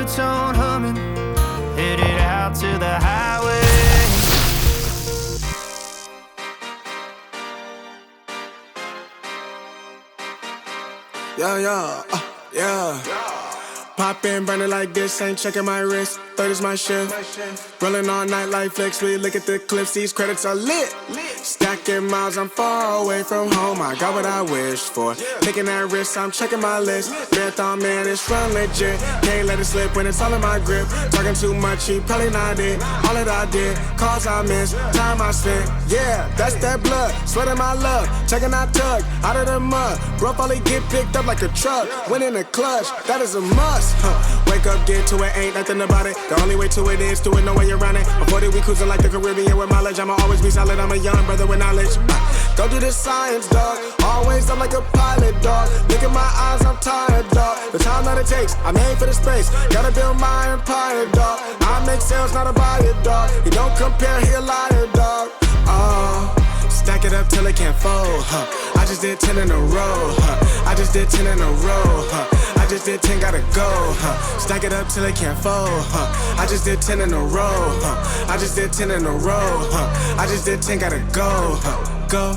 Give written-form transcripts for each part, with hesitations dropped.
ringtone humming, headed out to the highway. Yeah. Pop in, burning like this, ain't checking my wrist. Third is my shift. Rolling all night like flex. We look at the clips, these credits are lit. Stacking miles, I'm far away from home. I got what I wished for. Taking that risk, I'm checking my list. Marathon man, it's run legit. Can't let it slip when it's all in my grip. Talking too much, he probably not it. All that I did, calls I missed, time I spent. Yeah, that's that blood, sweating my love. Checking that tug, out of the mud. Bro, probably get picked up like a truck. Winning the clutch, that is a must. Wake up, get to it, ain't nothing about it. The only way to it is to it, no way around it. I'm 40, we cruising like the Caribbean with mileage. I'ma always be solid, I'm a young brother with knowledge. Go do the science, dog. Always up like a pilot, dog. Look at my eyes, I'm tired, dog. The time that it takes, I made for the space. Gotta build my empire, dog. I make sales, not a buyer, dog. You don't compare, he a liar, dog. Stack it up till it can't fold, I just did 10 in a row, I just did 10 in a row, I just did 10, gotta go, Stack it up till it can't fold, I just did 10 in a row, I just did 10 in a row, I just did 10, gotta go, go,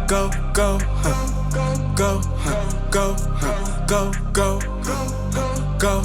go, go, go, go, go, go, go.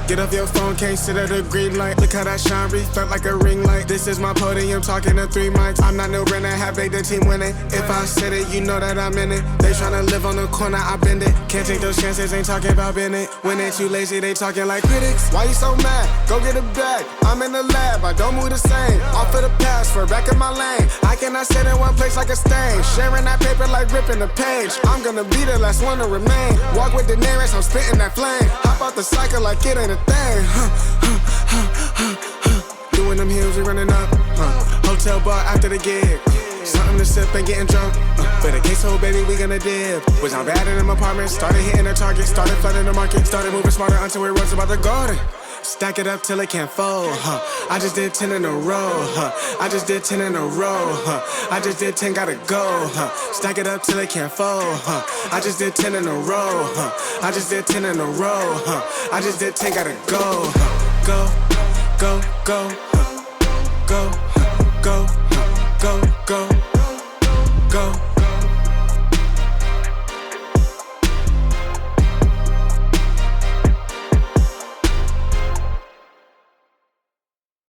Get off your phone, can't sit at a green light. Look how that shine reflect like a ring light. This is my podium, talking to 3 mics. I'm not no Brennan, have made the team winning. If I said it, you know that I'm in it. They tryna live on the corner, I bend it. Can't take those chances, ain't talking about bending. When they too lazy, they talking like critics. Why you so mad? Go get a bag. I'm in the lab, I don't move the same. Off of the password, back in my lane. I cannot sit in one place like a stain. Sharing that paper like ripping the page. I'm gonna be the last one to remain. Walk with the nearest, I'm spitting that flame. Hop out the cycle like it ain't a thing. Doing them heels, we running up. Hotel bar after the gig. Something to sip and getting drunk. For the queso, baby, we gonna dip. Was on bad in them apartments. Started hitting the target. Started flooding the market. Started moving smarter until it runs about the garden. Stack it up till it can't fold, I just did 10 in a row, I just did 10 in a row, I just did 10, gotta go, Stack it up till it can't fold, I just did 10 in a row, I just did 10 in a row, I just did 10, gotta go, go, go, go, go, go, go, go.